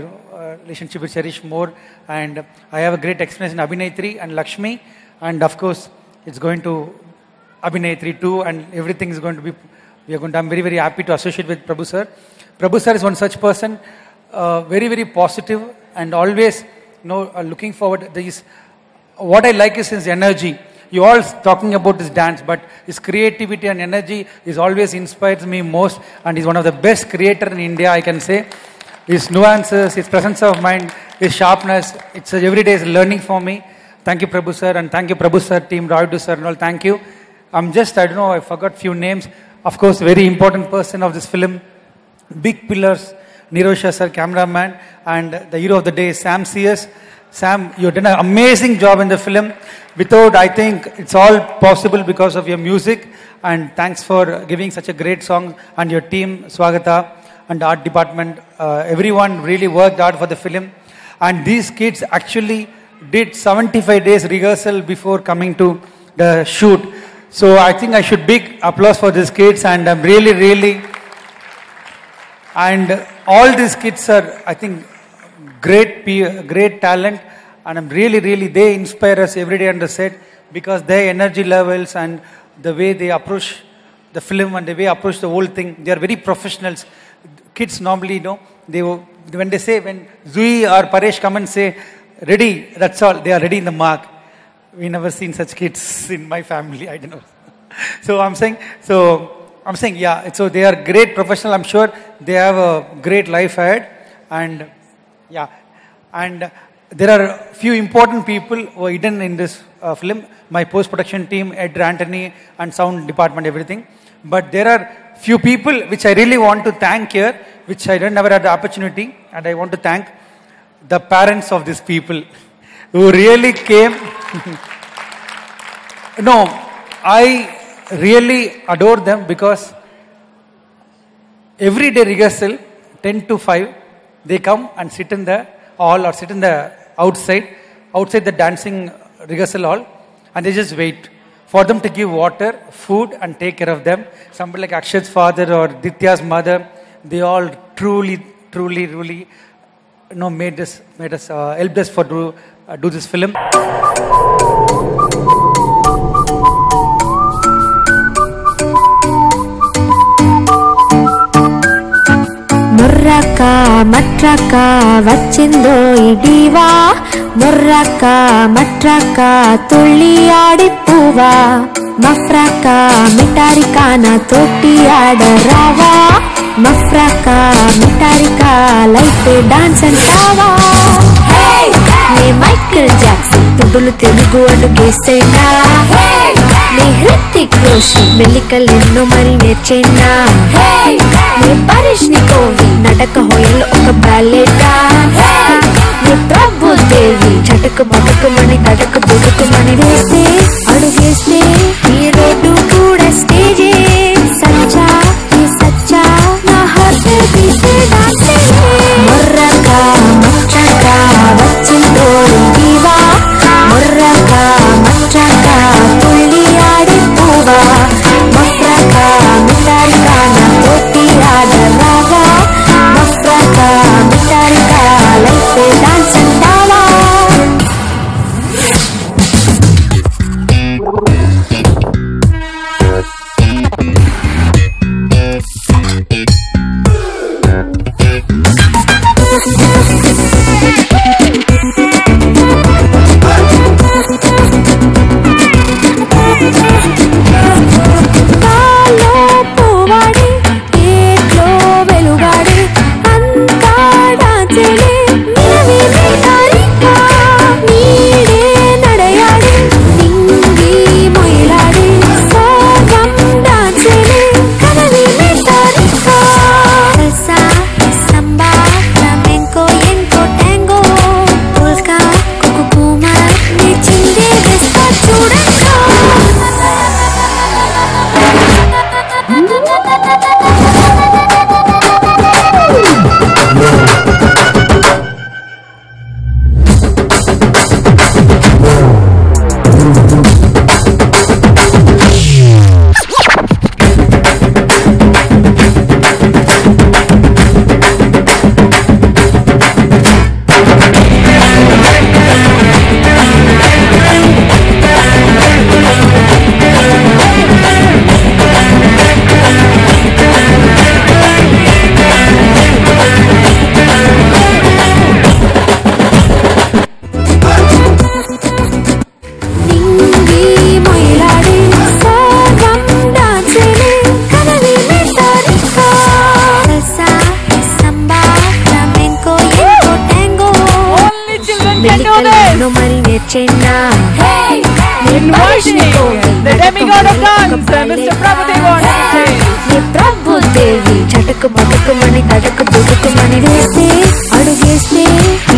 relationship will cherish more. And I have a great experience in Abhinayatri and Lakshmi. And of course, it's going to Abhinayatri too, and everything is going to be, I'm very, very happy to associate with Prabhu sir. Prabhu sir is one such person, very, very positive, and always, looking forward. What I like is his energy. You all talking about his dance, but his creativity and energy is always inspires me most, and he's one of the best creator in India, I can say. His nuances, his presence of mind, his sharpness, it's every day is learning for me. Thank you, Prabhu sir, and thank you, Prabhu sir, team, Raidu sir, and all. Thank you. I forgot few names. Of course, very important person of this film, big pillars, Nirosha sir, cameraman, and the hero of the day, Sam CS. Sam, you've done an amazing job in the film. I think it's all possible because of your music, and thanks for giving such a great song, and your team, Swagata, and art department. Everyone really worked hard for the film, and these kids actually did 75 days rehearsal before coming to the shoot. So I think I should big applause for these kids, and I'm really, and all these kids are, I think, great talent, and I'm really, they inspire us every day on the set, because their energy levels and the way they approach the film and the way they approach the whole thing, they are very professionals. Kids normally, when Zui or Paresh come and say, ready, that's all, they are ready in the mark. We never seen such kids in my family, I don't know. So I'm saying, yeah, so they are great professional. I'm sure they have a great life ahead. And yeah, and there are few important people who are hidden in this film. My post-production team, Ed Anthony, and sound department, everything. But there are few people which I really want to thank here, which I never had the opportunity. And I want to thank the parents of these people who really came. No, I really adore them, because every day rehearsal, 10 to 5, they come and sit in the hall or sit in the outside the dancing rehearsal hall, and they just wait for them to give water, food, and take care of them. Somebody like Akshay's father or Ditya's mother, they all truly made us helped us for do this film. ముర్రక మట్రక వచ్చిందో ఇడివా ముర్రక మట్రక తుళ్ళి ఆడిపువా మఫ్రక మిటారిక నా తోటి ఆడరావా మఫ్రక మిటారిక life dance అంటావా నే Michael Jackson తుడులు Telugu అడుగేసేనా నే హృతిక్ రోషన్ మెల్లికల్ ఎన్నో మరి నేర్చేనా నే పరిష్ నికోవి నటక హోయలు ఒక బ్యాలెటా నే ప్రభుదేవి చటకు బతుకుమని తడకు బుడుకుమని వేస్తే అడుగేస్తే ఈ రోడ్డు కూడా స్టేజే సచ్చా ఈ సచ్చా నా హార్ట్ తీసే డాన్సే ముర్రక మచ్చక వచ్చిందో ఇవా ముర్రక మచ్చక తుళ్ళి ఆడిపువా మఫ్రక మిటారిక నా తోటి ఆడరావా మఫ్రక మిటారిక లైఫ్ డాన్స్ అంటావా వచ్చేనా ప్రభుదేవి చటకు పటకుమని తడకు బుడుకుమని వేస్తే అడుగేస్తే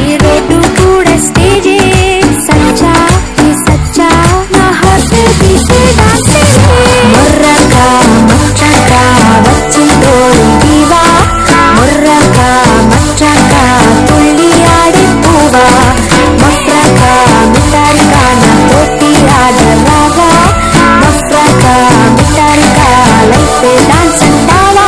ఈ రోడ్డు కూడా స్టేజే సచ్చా ఈ సచ్చా నా హార్ట్ తీసే డాన్సే మొర్రక మచ్చక వచ్చిందో దీవా మొర్రక మచ్చక తుళ్ళి ఆడి పూవా మఫ్రక మిటారికా నా తోటి ఆడరాగా మఫ్రక మిటారికా లైఫ్ డాన్స్ అంటావా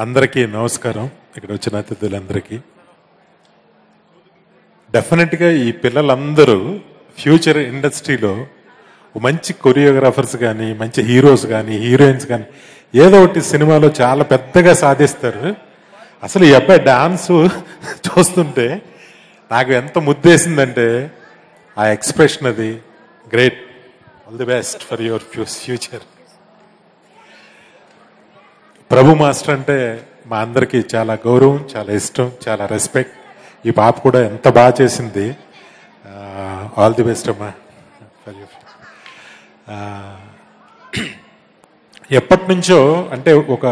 అందరికీ నమస్కారం. ఇక్కడ వచ్చిన అతిథులందరికీ డెఫినెట్గా ఈ పిల్లలందరూ ఫ్యూచర్ ఇండస్ట్రీలో మంచి కొరియోగ్రాఫర్స్ కానీ మంచి హీరోస్ కానీ హీరోయిన్స్ కానీ ఏదో ఒకటి సినిమాలో చాలా పెద్దగా సాధిస్తారు. అసలు ఈ అబ్బాయి డాన్స్ చూస్తుంటే నాకు ఎంత ముద్దేసిందంటే ఆ ఎక్స్ప్రెషన్ అది great. All the best for your future. Prabhu master అంటే మా అందరికీ చాలా గౌరవం, చాలా ఇష్టం, చాలా రెస్పెక్ట్. ఈ పాప కూడా ఎంత బాగా చేసింది. ఆల్ ది బెస్ట్ అమ్మా. ఎప్పటి నుంచో అంటే ఒక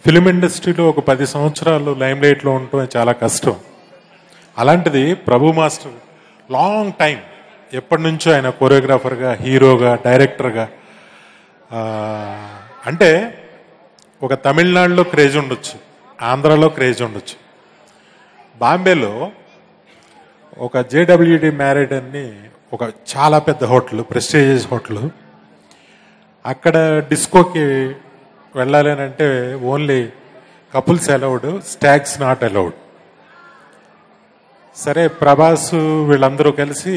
ఫిలిం ఇండస్ట్రీలో ఒక 10 సంవత్సరాలు లైమ్ లైట్లో ఉండటం చాలా కష్టం. అలాంటిది ప్రభు మాస్టర్ లాంగ్ టైం ఎప్పటి నుంచో ఆయన కొరియోగ్రాఫర్గా, హీరోగా, డైరెక్టర్గా, అంటే ఒక తమిళనాడులో క్రేజ్ ఉండొచ్చు, ఆంధ్రాలో క్రేజ్ ఉండొచ్చు. బాంబేలో ఒక జేడబ్ల్యూడి మ్యారేడ్ అని ఒక చాలా పెద్ద హోటల్, ప్రెస్టీజియస్ హోటల్. అక్కడ డిస్కోకి వెళ్ళాలి అని అంటే only couples allowed, stags not allowed. సరే ప్రభాస్ వీళ్ళందరూ కలిసి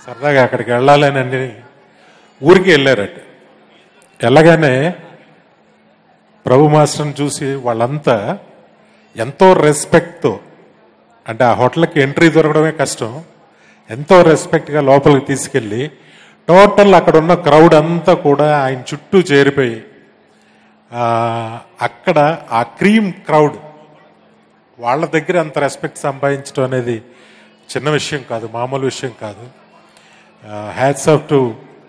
సరదాగా అక్కడికి వెళ్ళాలని ఊరికి వెళ్ళారట. వెళ్ళగానే ప్రభు మాస్టర్ని చూసి వాళ్ళంతా ఎంతో రెస్పెక్ట్తో, అంటే ఆ హోటల్కి ఎంట్రీ దొరకడమే కష్టం, ఎంతో రెస్పెక్ట్గా లోపలికి తీసుకెళ్ళి టోటల్ అక్కడ ఉన్న క్రౌడ్ అంతా కూడా ఆయన చుట్టూ చేరిపోయి అక్కడ ఆ క్రీమ్ క్రౌడ్ వాళ్ళ దగ్గర అంత రెస్పెక్ట్ సంపాదించడం అనేది చిన్న విషయం కాదు, మామూలు విషయం కాదు. Hats off to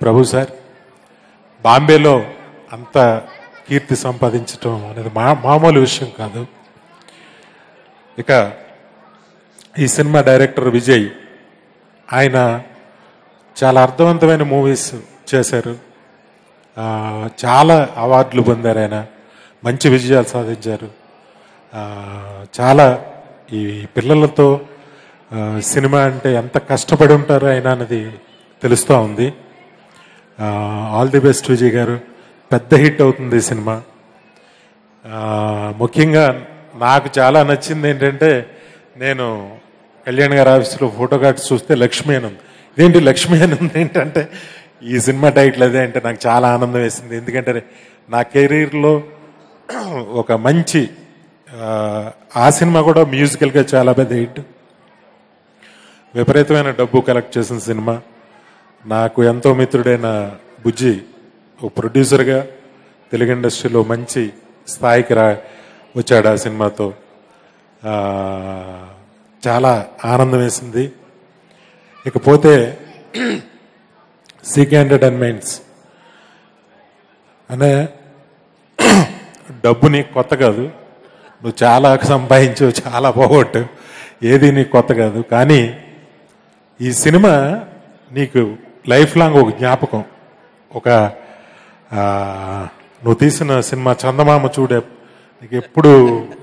Prabhu sir. బాంబేలో అంత కీర్తి సంపాదించడం అనేది మామూలు విషయం కాదు. ఇక ఈ సినిమా డైరెక్టర్ విజయ్, ఆయన చాలా అర్థవంతమైన మూవీస్ చేశారు, చాలా అవార్డులు పొందారు, ఆయన మంచి విజయాలు సాధించారు. చాలా ఈ పిల్లలతో సినిమా అంటే ఎంత కష్టపడి ఉంటారో ఆయన అనేది తెలుస్తూ ఉంది. ఆల్ ది బెస్ట్ విజయ్ గారు. పెద్ద హిట్ అవుతుంది ఈ సినిమా. ముఖ్యంగా నాకు చాలా నచ్చింది ఏంటంటే, నేను కళ్యాణ్ గారి ఆఫీస్లో ఫోటో కార్డ్స్ చూస్తే లక్ష్మి అని ఉంది. ఇదేంటి లక్ష్మి అని ఉంది ఏంటంటే, ఈ సినిమా టైటిల్ అదే అంటే నాకు చాలా ఆనందం వేసింది. ఎందుకంటే నా కెరీర్లో ఒక మంచి ఆ సినిమా కూడా మ్యూజికల్గా చాలా పెద్ద హిట్, విపరీతమైన డబ్బు కలెక్ట్ చేసిన సినిమా. నాకు ఎంతో మిత్రుడైన బుజ్జి ఓ ప్రొడ్యూసర్గా తెలుగు ఇండస్ట్రీలో మంచి స్థాయికి వచ్చాడు ఆ సినిమాతో. చాలా ఆనందం వేసింది. ఇకపోతే సీకే ఎంటర్టైన్మెంట్స్ అనే డబ్బు నీకు కొత్త కాదు, నువ్వు చాలా సంపాదించు, చాలా పోగొట్టు, ఏది నీకు కొత్త కాదు. కానీ ఈ సినిమా నీకు లైఫ్ లాంగ్ ఒక జ్ఞాపకం. ఒక నువ్వు తీసిన సినిమా చందమామ చూడే నీకు ఎప్పుడు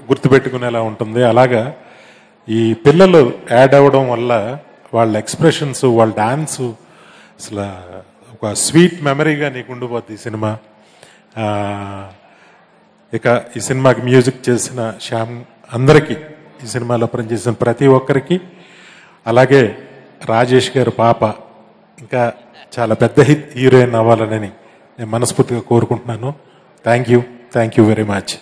గుర్తుపెట్టుకునేలా ఉంటుంది. అలాగా ఈ పిల్లలు యాడ్ అవ్వడం వల్ల వాళ్ళ ఎక్స్ప్రెషన్స్, వాళ్ళ డాన్సు అసలు ఒక స్వీట్ మెమరీగా నీకు ఉండిపోద్ది ఈ సినిమా. ఇక ఈ సినిమాకి మ్యూజిక్ చేసిన శ్యామ్ అందరికీ, ఈ సినిమాలో పనిచేసిన ప్రతి ఒక్కరికి, అలాగే రాజేష్ గారు పాప ఇంకా చాలా పెద్ద హీరోయిన్ అవ్వాలని నేను మనస్ఫూర్తిగా కోరుకుంటున్నాను. Thank you very much.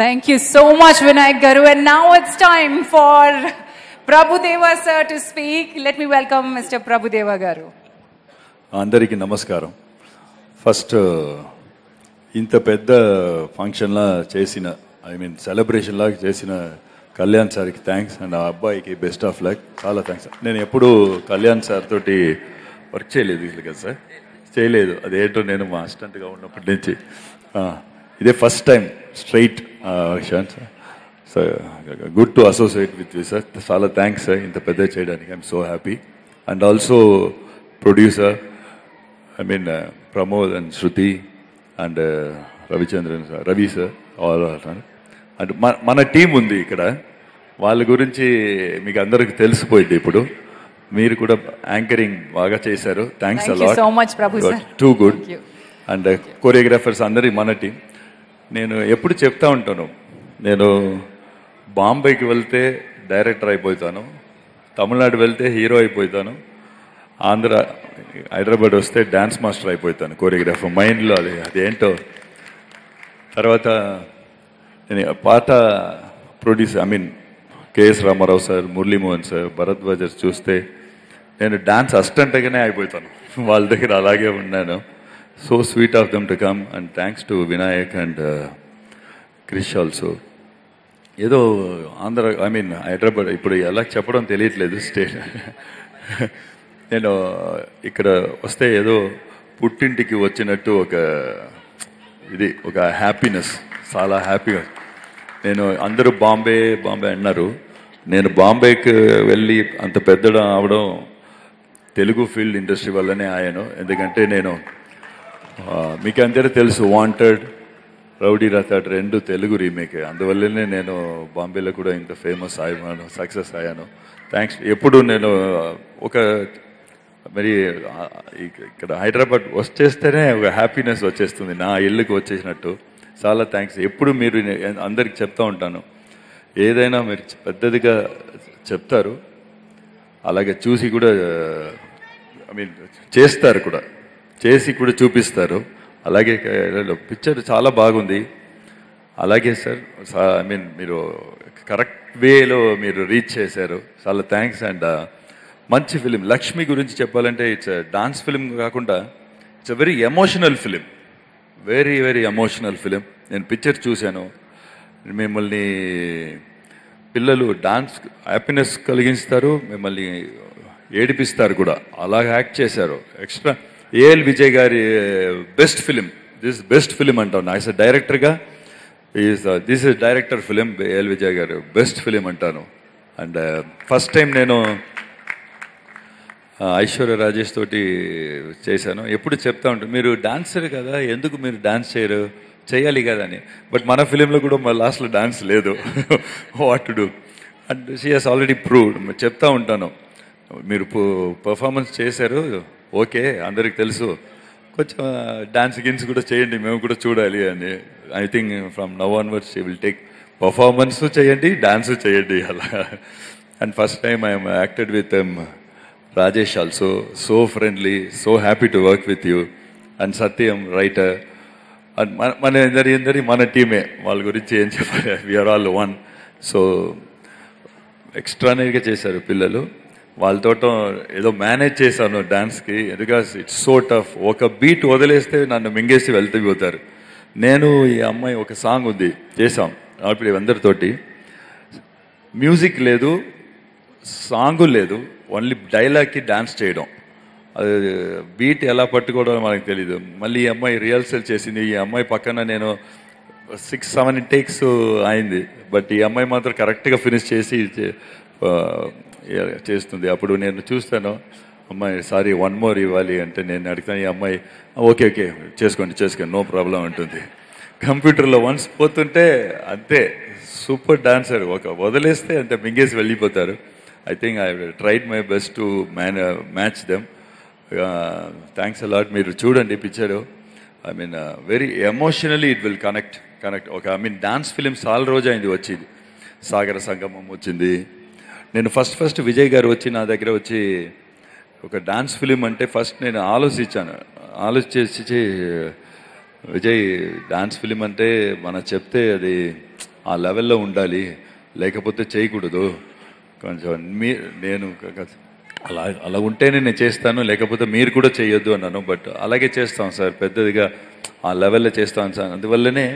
Thank you so much, Vinayak Garu. And now it's time for Prabhudeva sir to speak. Let me welcome Mr. Prabhudeva Garu. అందరికీ నమస్కారం. ఫస్ట్ ఇంత పెద్ద ఫంక్షన్లా చేసిన, సెలబ్రేషన్ లాగా చేసిన కళ్యాణ్ సార్కి థ్యాంక్స్, అండ్ ఆ అబ్బాయికి బెస్ట్ ఆఫ్ లక్. చాలా థ్యాంక్స్. నేను ఎప్పుడు కళ్యాణ్ సార్ తోటి వర్క్ చేయలేదు కదా సార్, చేయలేదు. అదేంటో నేను మా అసిస్టెంట్గా ఉన్నప్పటి నుంచి ఇదే first time straight. So good to associate with you sir. చాలా థ్యాంక్స్ సార్ ఇంత పెద్ద చేయడానికి. I'm so happy. And also producer Pramod and Shruti and Ravichandran sir, Ravi sir, all. And మన టీం ఉంది ఇక్కడ, వాళ్ళ గురించి మీకు అందరికి తెలిసిపోయింది. ఇప్పుడు మీరు కూడా యాంకరింగ్ బాగా చేశారు. Thanks a lot, too good. And choreographers అందరి మన టీం. నేను ఎప్పుడు చెప్తా ఉంటాను, నేను బాంబేకి వెళ్తే డైరెక్టర్ అయిపోతాను, తమిళనాడు వెళ్తే హీరో అయిపోతాను, ఆంధ్ర హైదరాబాద్ వస్తే డ్యాన్స్ మాస్టర్ అయిపోతాను, కొరియోగ్రాఫర్. మైండ్లో అదేంటో. తర్వాత నేను పాత producer K S Rama Rao sir, Murali Mohan sir, భరద్వాజర్ చూస్తే నేను డాన్స్ అసిస్టెంట్గానే అయిపోతాను. వాళ్ళ దగ్గర అలాగే ఉన్నాను. So sweet of them to come. And thanks to Vinayak and Krish also. ఏదో ఆంధ్ర హైదరాబాద్ ఇప్పుడు ఎలా చెప్పడం తెలియట్లేదు స్టేట్. నేను ఇక్కడ వస్తే ఏదో పుట్టింటికి వచ్చినట్టు ఒక హ్యాపీనెస్, చాలా హ్యాపీగా. నేను అందరూ బాంబే అన్నారు. నేను బాంబేకి వెళ్ళి అంత పెద్దగా అవడం తెలుగు ఫీల్డ్ ఇండస్ట్రీ వల్లనే అయ్యాను. ఎందుకంటే నేను మీకు అందరూ తెలుసు, వాంటెడ్, రౌడీ రథాడ్ రెండు తెలుగు రీమేక్. అందువల్లనే నేను బాంబేలో కూడా ఇంత ఫేమస్ అయ్యాను, సక్సెస్ అయ్యాను. థ్యాంక్స్. ఎప్పుడు నేను మరి ఇక్కడ హైదరాబాద్ వచ్చేస్తేనే ఒక హ్యాపీనెస్ వచ్చేస్తుంది, నా ఇల్లుకి వచ్చేసినట్టు. చాలా థ్యాంక్స్. ఎప్పుడు మీరు అందరికి చెప్తా ఉంటాను, ఏదైనా మీరు పెద్దదిగా చెప్తారు, అలాగే చూసి కూడా చేస్తారు కూడా, చేసి కూడా చూపిస్తారు. అలాగే పిక్చర్ చాలా బాగుంది. అలాగే సార్ మీరు కరెక్ట్ వేలో మీరు రీచ్ చేశారు. చాలా థ్యాంక్స్. అండ్ మంచి ఫిలిం. లక్ష్మి గురించి చెప్పాలంటే ఇట్స్ డాన్స్ ఫిలిం కాకుండా it's very emotional film, very very emotional film. నేను పిక్చర్ చూశాను. మిమ్మల్ని పిల్లలు డాన్స్ హ్యాపీనెస్ కలిగిస్తారు, మిమ్మల్ని ఏడిపిస్తారు కూడా. అలాగే యాక్ట్ చేశారు. ఎక్స్ట్రా ఏఎల్ విజయ్ గారి best film, this best film అంటాను. యాజ్ అ డైరెక్టర్గా this is director film. AL Vijay గారు బెస్ట్ ఫిలిం అంటాను. అండ్ ఫస్ట్ టైం నేను ఐశ్వర్య రాజేష్ తోటి చేశాను. ఎప్పుడు చెప్తా ఉంటాను, మీరు డాన్సర్ కదా, ఎందుకు మీరు డాన్స్ చేయరు, చేయాలి కదా అని. బట్ మన ఫిలింలో కూడా మా లాస్ట్లో డాన్స్ లేదు. What to do. And she has already proved. చెప్తా ఉంటాను, మీరు పర్ఫార్మెన్స్ చేశారు, ఓకే అందరికి తెలుసు, కొంచెం డాన్స్ గిన్స్ కూడా చేయండి, మేము కూడా చూడాలి అని. I think from now onwards she will take performance చేయండి, డాన్స్ చేయండి అలా. And first time I'm acted with Rajesh also, so friendly, so happy to work with you. And Satyam writer, and మన అందరి మన టీమే, వాళ్ళ గురించి ఏం చెప్పాలి, వీఆర్ ఆల్ వన్. సో ఎక్స్ట్రానరీగా చేశారు పిల్లలు. వాళ్ళతో ఏదో మేనేజ్ చేశాను డాన్స్కి, బికాస్ ఇట్స్ సో టఫ్. ఒక బీట్ వదిలేస్తే నన్ను మింగేసి వెళ్తూ. నేను ఈ అమ్మాయి ఒక సాంగ్ ఉంది చేసాం అప్పుడు అందరితోటి, మ్యూజిక్ లేదు, సాంగు లేదు, ఓన్లీ డైలాగ్కి డాన్స్ చేయడం. అది బీట్ ఎలా పట్టుకోవడం మనకు తెలీదు. మళ్ళీ ఈ అమ్మాయి రిహర్సల్ చేసింది. ఈ అమ్మాయి పక్కన నేను 6-7 టేక్స్ అయింది, బట్ ఈ అమ్మాయి మాత్రం కరెక్ట్గా ఫినిష్ చేసి చేస్తుంది. అప్పుడు నేను చూస్తాను, అమ్మాయి సారీ 1 more ఇవ్వాలి అంటే నేను అడుగుతాను, ఈ అమ్మాయి ఓకే ఓకే చేసుకోండి నో ప్రాబ్లం అంటుంది. కంప్యూటర్లో వన్స్ పోతుంటే అంతే, సూపర్ డాన్సర్. ఒక వదిలేస్తే అంతే మింగేసి వెళ్ళిపోతారు. I think I tried my best to match them. Thanks a lot. మీరు చూడండి picture, I mean very emotionally it will connect. ఒక ఐ మీన్ డాన్స్ ఫిలిమ్స్ చాలా రోజు అయింది వచ్చింది. సాగర సంగమం వచ్చింది. నేను ఫస్ట్ విజయ్ గారు వచ్చి నా దగ్గర వచ్చి ఒక డాన్స్ ఫిలిం అంటే ఫస్ట్ నేను ఆలోచించి విజయ్ డాన్స్ ఫిలిం అంటే మనం చెప్తే అది ఆ లెవెల్లో ఉండాలి, లేకపోతే చేయకూడదు. కొంచెం నేను అలా ఉంటేనే నేను చేస్తాను, లేకపోతే మీరు కూడా చేయొద్దు అన్నాను. బట్ అలాగే చేస్తాం సార్, పెద్దదిగా ఆ లెవెల్లో చేస్తాను సార్. అందువల్లనే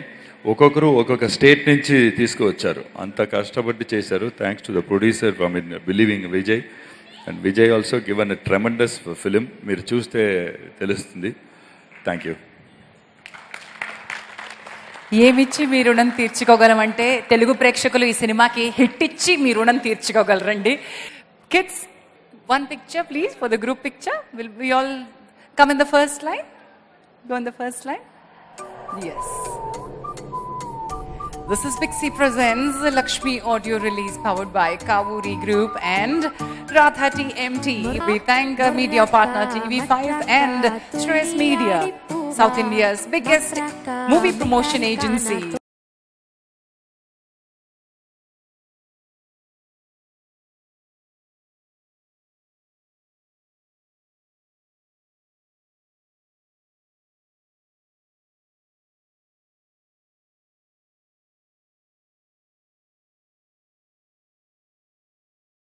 ఒక్కొక్కరు ఒక్కొక్క స్టేట్ నుంచి తీసుకువచ్చారు, అంత కష్టపడి చేశారు. Thanks to the producer from believing Vijay. And Vijay also given a tremendous film. మీరు చూస్తే తెలుస్తుంది. Thank you. ఏమిచ్చి మీ రుణం తీర్చుకోగలమంటే తెలుగు ప్రేక్షకులు ఈ సినిమాకి హిట్ ఇచ్చి మీ రుణం తీర్చుకోగలరండి. Kids, one picture please for the group picture. Will we all come in the first line? Go in the first line. Yes. This is Pixie presents Lakshmi audio release powered by Kavuri Group and Radha TMT. We thank our media partner TV5 and Stress Media, South India's biggest movie promotion agency.